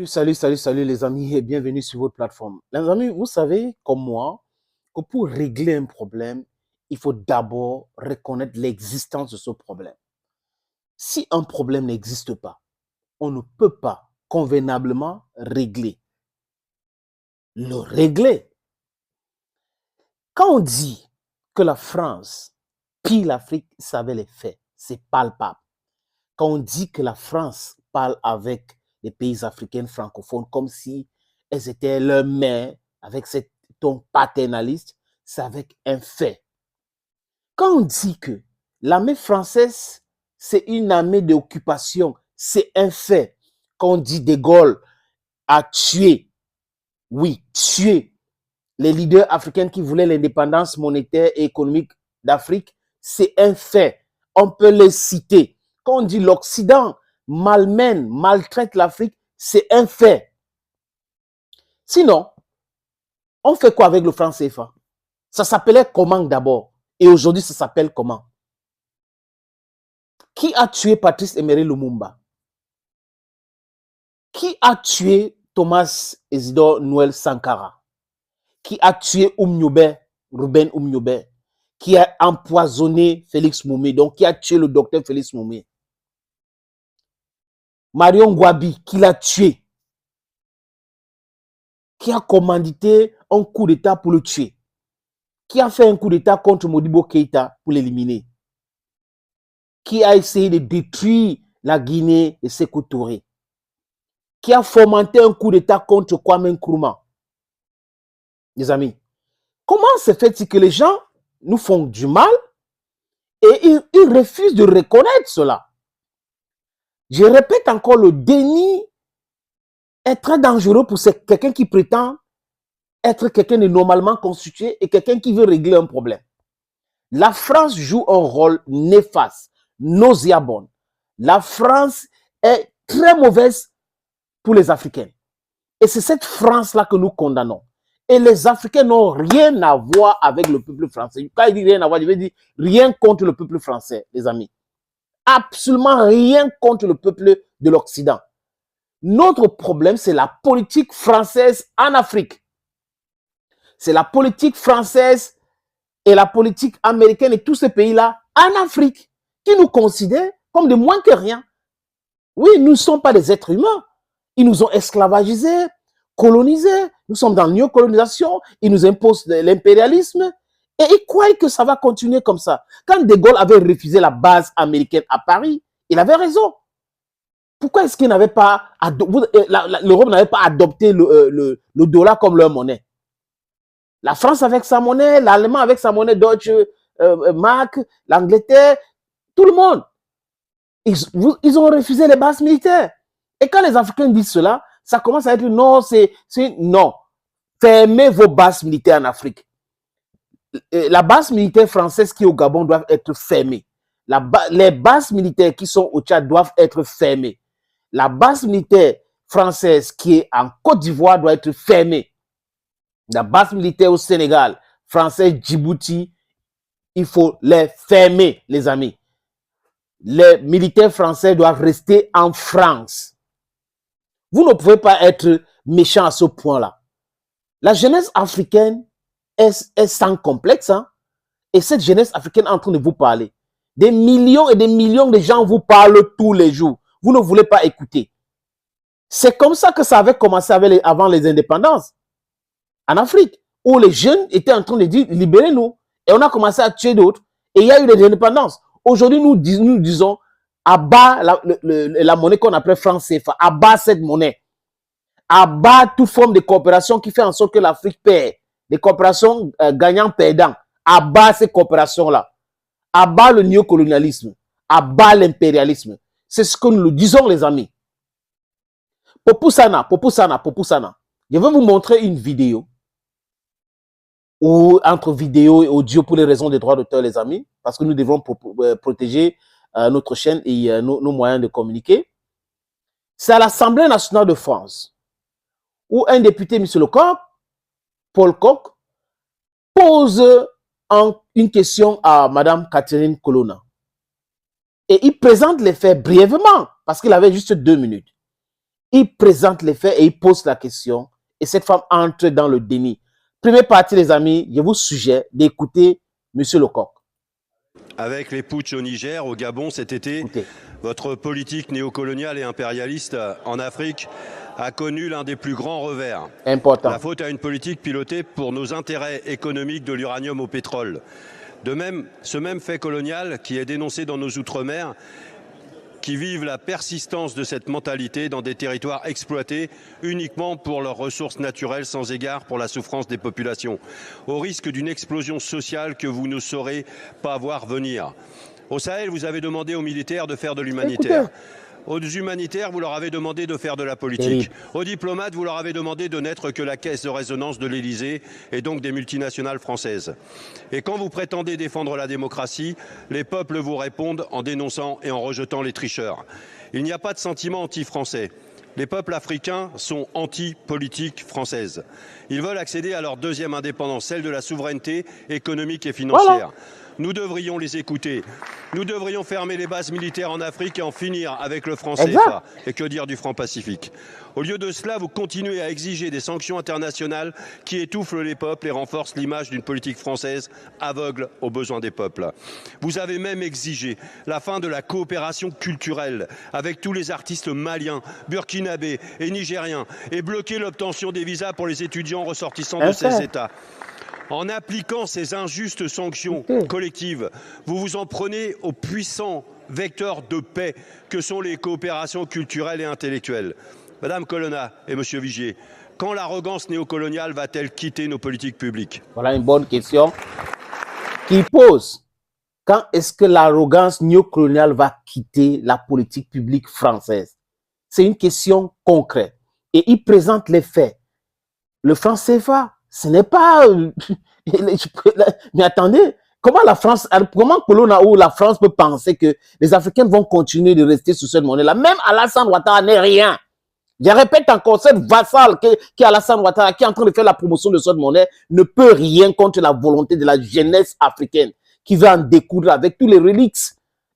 Salut les amis et bienvenue sur votre plateforme. Les amis, vous savez comme moi que pour régler un problème, il faut d'abord reconnaître l'existence de ce problème. Si un problème n'existe pas, on ne peut pas convenablement le régler. Quand on dit que la France pille l'Afrique, vous savez les faits, c'est palpable. Quand on dit que la France parle avec les pays africains francophones comme si elles étaient leurs mères, avec cet ton paternaliste, c'est avec un fait. Quand on dit que l'armée française, c'est une armée d'occupation, c'est un fait. Quand on dit De Gaulle a tué, oui, tué les leaders africains qui voulaient l'indépendance monétaire et économique d'Afrique, c'est un fait. On peut les citer. Quand on dit l'Occident malmène, maltraite l'Afrique, c'est un fait. Sinon, on fait quoi avec le franc CFA? Ça s'appelait comment d'abord? Et aujourd'hui, ça s'appelle comment? Qui a tué Patrice Emery Lumumba? Qui a tué Thomas Isidore Noël Sankara? Qui a tué Ruben Oumniobe? Qui a empoisonné Félix Moumé, donc qui a tué le docteur Félix Moumé? Marion Gwabi, qui l'a tué? Qui a commandité un coup d'État pour le tuer? Qui a fait un coup d'État contre Modibo Keïta pour l'éliminer? Qui a essayé de détruire la Guinée et Sékou Touré? Qui a fomenté un coup d'État contre Kwame Nkrumah? Les amis, comment se fait-il que les gens nous font du mal et ils refusent de reconnaître cela? Je répète encore, le déni est très dangereux pour quelqu'un qui prétend être quelqu'un de normalement constitué et quelqu'un qui veut régler un problème. La France joue un rôle néfaste, nauséabond. La France est très mauvaise pour les Africains. Et c'est cette France-là que nous condamnons. Et les Africains n'ont rien à voir avec le peuple français. Quand il dit rien à voir, je veux dire rien contre le peuple français, les amis. Absolument rien contre le peuple de l'Occident. Notre problème, c'est la politique française en Afrique. C'est la politique française et la politique américaine et tous ces pays-là en Afrique qui nous considèrent comme de moins que rien. Oui, nous ne sommes pas des êtres humains. Ils nous ont esclavagisés, colonisés. Nous sommes dans la néocolonisation. Ils nous imposent l'impérialisme. Et ils croient que ça va continuer comme ça. Quand De Gaulle avait refusé la base américaine à Paris, il avait raison. Pourquoi est-ce qu'il n'avait pas, l'Europe n'avait pas adopté le dollar comme leur monnaie? La France avec sa monnaie, l'Allemand avec sa monnaie Deutsche Mark, l'Angleterre, tout le monde. Ils ont refusé les bases militaires. Et quand les Africains disent cela, ça commence à être non, c'est non. Fermez vos bases militaires en Afrique. La base militaire française qui est au Gabon doit être fermée. Les bases militaires qui sont au Tchad doivent être fermées. La base militaire française qui est en Côte d'Ivoire doit être fermée. La base militaire au Sénégal, française, Djibouti, il faut les fermer, les amis. Les militaires français doivent rester en France. Vous ne pouvez pas être méchant à ce point-là. La jeunesse africaine est sans complexe, hein? Et cette jeunesse africaine est en train de vous parler. Des millions et des millions de gens vous parlent tous les jours. Vous ne voulez pas écouter. C'est comme ça que ça avait commencé avant les indépendances en Afrique, où les jeunes étaient en train de dire libérez-nous. Et on a commencé à tuer d'autres. Et il y a eu des indépendances. Aujourd'hui, nous disons abat la monnaie qu'on appelle franc CFA, abat cette monnaie. Abat toute forme de coopération qui fait en sorte que l'Afrique perd. Des coopérations gagnant-perdant. Abat ces coopérations-là. Abat le néocolonialisme. Abat l'impérialisme. C'est ce que nous le disons, les amis. Popusana. Je vais vous montrer une vidéo, ou entre vidéo et audio pour les raisons des droits d'auteur, les amis, parce que nous devons protéger notre chaîne et nos moyens de communiquer. C'est à l'Assemblée nationale de France, où un député, M. Lecoq, Paul Koch, pose une question à Mme Catherine Colonna. Et il présente les faits brièvement, parce qu'il avait juste 2 minutes. il présente les faits et il pose la question. Et cette femme entre dans le déni. Première partie, les amis, je vous suggère d'écouter M. Lecoq. Avec les putschs au Niger, au Gabon cet été, Écoutez. votre politique néocoloniale et impérialiste en Afrique a connu l'un des plus grands revers. Important. La faute à une politique pilotée pour nos intérêts économiques de l'uranium au pétrole. De même, ce même fait colonial qui est dénoncé dans nos outre-mer, qui vivent la persistance de cette mentalité dans des territoires exploités uniquement pour leurs ressources naturelles sans égard pour la souffrance des populations, au risque d'une explosion sociale que vous ne saurez pas voir venir. Au Sahel, vous avez demandé aux militaires de faire de l'humanitaire. Aux humanitaires, vous leur avez demandé de faire de la politique. Aux diplomates, vous leur avez demandé de n'être que la caisse de résonance de l'Élysée et donc des multinationales françaises. Et quand vous prétendez défendre la démocratie, les peuples vous répondent en dénonçant et en rejetant les tricheurs. Il n'y a pas de sentiment anti-français. Les peuples africains sont anti-politique française. Ils veulent accéder à leur deuxième indépendance, celle de la souveraineté économique et financière. Voilà. Nous devrions les écouter. Nous devrions fermer les bases militaires en Afrique et en finir avec le franc CFA. Et que dire du franc Pacifique? Au lieu de cela, vous continuez à exiger des sanctions internationales qui étouffent les peuples et renforcent l'image d'une politique française aveugle aux besoins des peuples. Vous avez même exigé la fin de la coopération culturelle avec tous les artistes maliens, burkinabés et nigériens et bloqué l'obtention des visas pour les étudiants ressortissants de ces États. En appliquant ces injustes sanctions collectives, vous vous en prenez aux puissants vecteurs de paix que sont les coopérations culturelles et intellectuelles. Madame Colonna et Monsieur Vigier, quand l'arrogance néocoloniale va-t-elle quitter nos politiques publiques? Voilà une bonne question qu'il pose. Quand est-ce que l'arrogance néocoloniale va quitter la politique publique française? C'est une question concrète. Et il présente les faits. Le franc CFA, ce n'est pas... Mais attendez, comment la France, comment Colonna ou la France peut penser que les Africains vont continuer de rester sous cette monnaie-là? Même Alassane Ouattara n'est rien. Je répète encore, cette vassale qui est Alassane Ouattara, qui est en train de faire la promotion de cette monnaie, ne peut rien contre la volonté de la jeunesse africaine qui veut en découdre avec tous les reliques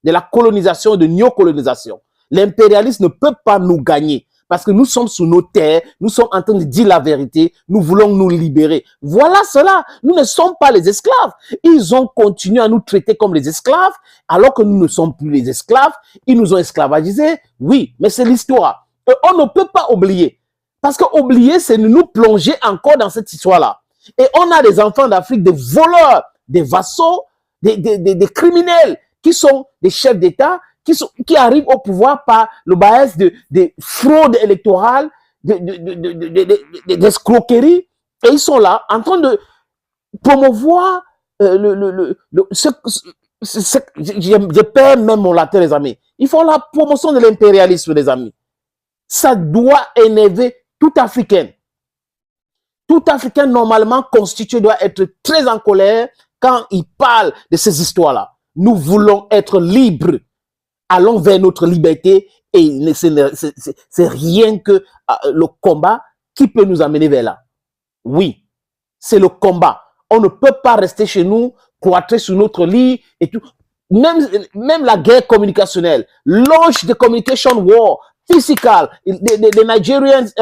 de la colonisation et de néocolonisation. L'impérialisme ne peut pas nous gagner. Parce que nous sommes sous nos terres, nous sommes en train de dire la vérité, nous voulons nous libérer. Voilà cela, nous ne sommes pas les esclaves. Ils ont continué à nous traiter comme les esclaves, alors que nous ne sommes plus les esclaves. Ils nous ont esclavagisés, oui, mais c'est l'histoire. Et on ne peut pas oublier. Parce que oublier, c'est de nous plonger encore dans cette histoire-là. Et on a des enfants d'Afrique, des voleurs, des vassaux, des criminels, qui sont des chefs d'État, qui arrivent au pouvoir par le biais de fraudes électorales, d'escroqueries, et ils sont là en train de promouvoir je perds même mon latin, les amis. Ils font la promotion de l'impérialisme, les amis. Ça doit énerver tout Africain. Tout Africain normalement constitué doit être très en colère quand il parle de ces histoires-là. Nous voulons être libres. Allons vers notre liberté et c'est rien que le combat qui peut nous amener vers là. Oui, c'est le combat. On ne peut pas rester chez nous, cloîtrer sur notre lit et tout. Même la guerre communicationnelle, launch the communication war, physical, the Nigerians,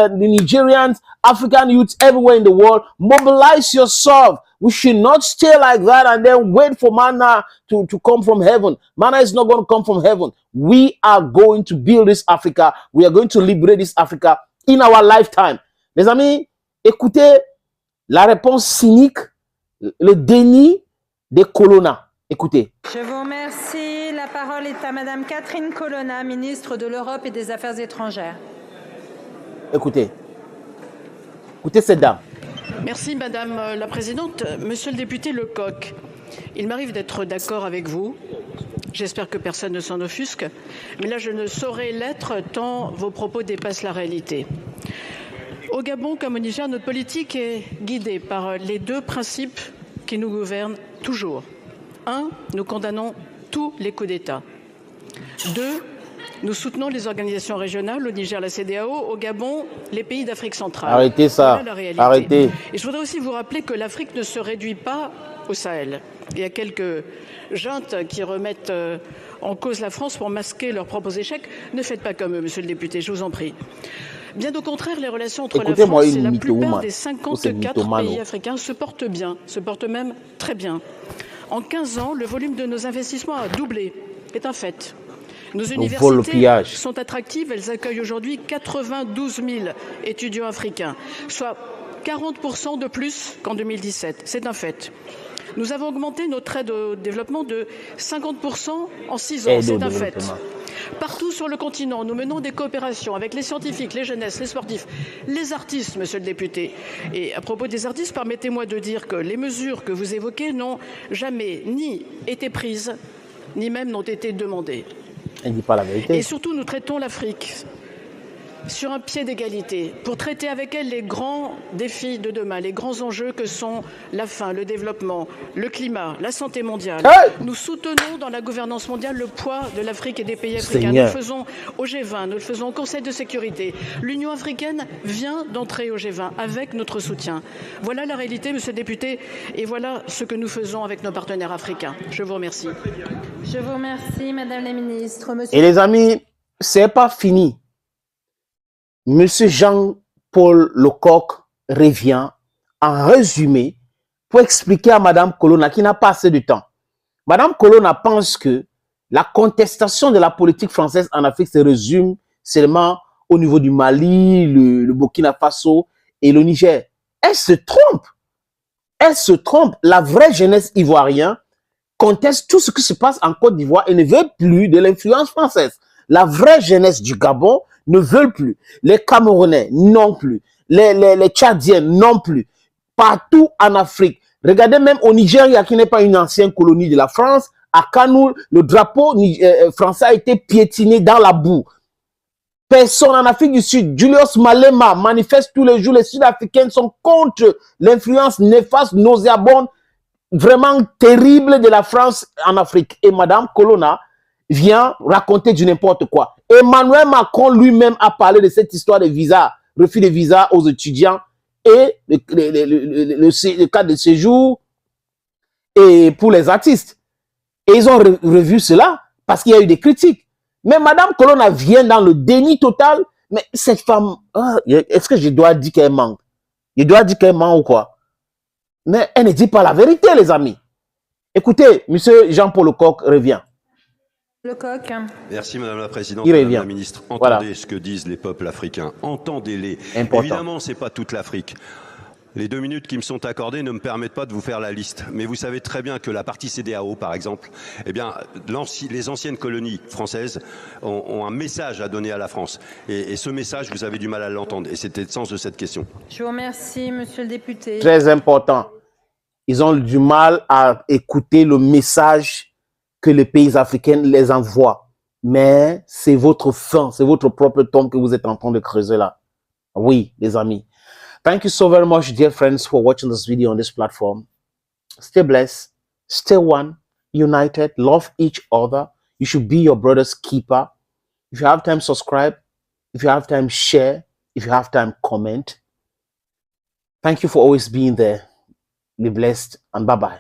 African youths everywhere in the world, mobilize yourself. We should not stay like that and then wait for manna to come from heaven. Manna is not going to come from heaven. We are going to build this Africa. We are going to liberate this Africa in our lifetime. Les amis, écoutez la réponse cynique, le déni des Colonna. Écoutez. Je vous remercie. La parole est à Madame Catherine Colonna, ministre de l'Europe et des Affaires étrangères. Écoutez. Écoutez cette dame. Merci Madame la Présidente. Monsieur le député Lecoq, il m'arrive d'être d'accord avec vous. J'espère que personne ne s'en offusque. Mais là, je ne saurais l'être tant vos propos dépassent la réalité. Au Gabon comme au Niger, notre politique est guidée par les deux principes qui nous gouvernent toujours. 1. Nous condamnons tous les coups d'État. 2. Nous soutenons les organisations régionales, au Niger, la CEDEAO, au Gabon, les pays d'Afrique centrale. Arrêtez ça, voilà arrêtez. Et je voudrais aussi vous rappeler que l'Afrique ne se réduit pas au Sahel. Il y a quelques juntes qui remettent en cause la France pour masquer leurs propres échecs. Ne faites pas comme eux, monsieur le député, je vous en prie. Bien au contraire, les relations entre la Écoutez-moi France et une la plupart mythomane. des Ou c'est 54 mythomano. pays africains se portent bien, se portent même très bien. En 15 ans, le volume de nos investissements a doublé, c'est un fait. Nos vole le universités pillage. sont attractives, elles accueillent aujourd'hui 92 000 étudiants africains, soit 40% de plus qu'en 2017, c'est un fait. Nous avons augmenté notre aide au développement de 50% en 6 ans, Aide au c'est un fait. développement. Partout sur le continent, nous menons des coopérations avec les scientifiques, les jeunesses, les sportifs, les artistes, monsieur le député. Et à propos des artistes, permettez-moi de dire que les mesures que vous évoquez n'ont jamais ni été prises, ni même n'ont été demandées. Elle ne dit pas la vérité. Et surtout, nous traitons l'Afrique sur un pied d'égalité pour traiter avec elle les grands défis de demain, les grands enjeux que sont la faim, le développement, le climat, la santé mondiale. Hey! Nous soutenons dans la gouvernance mondiale le poids de l'Afrique et des pays africains. Seigneur. Nous le faisons au G20, nous le faisons au Conseil de sécurité. L'Union africaine vient d'entrer au G20 avec notre soutien. Voilà la réalité, monsieur le député, et voilà ce que nous faisons avec nos partenaires africains. Je vous remercie. Je vous remercie, Madame la Ministre. Monsieur Et les amis, c'est pas fini. Monsieur Jean-Paul Lecoq revient en résumé pour expliquer à Madame Colonna, qui n'a pas assez de temps. Madame Colonna pense que la contestation de la politique française en Afrique se résume seulement au niveau du Mali, le Burkina Faso et le Niger. Elle se trompe. Elle se trompe. La vraie jeunesse ivoirienne conteste tout ce qui se passe en Côte d'Ivoire et ne veut plus de l'influence française. La vraie jeunesse du Gabon ne veut plus. Les Camerounais non plus. Les Tchadiens non plus. Partout en Afrique. Regardez même au Nigeria, qui n'est pas une ancienne colonie de la France, à Kanoul, le drapeau français a été piétiné dans la boue. Personne en Afrique du Sud, Julius Malema manifeste tous les jours. Les Sud-Africains sont contre l'influence néfaste, nauséabonde, vraiment terrible de la France en Afrique. Et Madame Colonna vient raconter du n'importe quoi. Emmanuel Macron lui-même a parlé de cette histoire de visa, refus de visa aux étudiants et le cas de séjour et pour les artistes. Et ils ont revu cela parce qu'il y a eu des critiques. Mais Madame Colonna vient dans le déni total. Mais cette femme, est-ce que je dois dire qu'elle ment? Je dois dire qu'elle ment ou quoi? Mais elle ne dit pas la vérité, les amis. Écoutez, monsieur Jean-Paul Lecoq revient. Lecoq. Merci Madame la Présidente, Il Madame revient. la Ministre. Entendez Voilà. ce que disent les peuples africains. Entendez-les. Important. Évidemment, ce n'est pas toute l'Afrique. Les 2 minutes qui me sont accordées ne me permettent pas de vous faire la liste. Mais vous savez très bien que la partie CEDEAO, par exemple, eh bien, les anciennes colonies françaises ont un message à donner à la France. Et ce message, vous avez du mal à l'entendre. Et c'était le sens de cette question. Je vous remercie, monsieur le député. Très important. Ils ont du mal à écouter le message que les pays africains les envoient. Mais c'est votre fin, c'est votre propre tombe que vous êtes en train de creuser là. Oui, les amis. Thank you so very much, dear friends, for watching this video on this platform. Stay blessed, stay one, united, love each other. You should be your brother's keeper. If you have time, subscribe. If you have time, share. If you have time, comment. Thank you for always being there. Be blessed and bye-bye.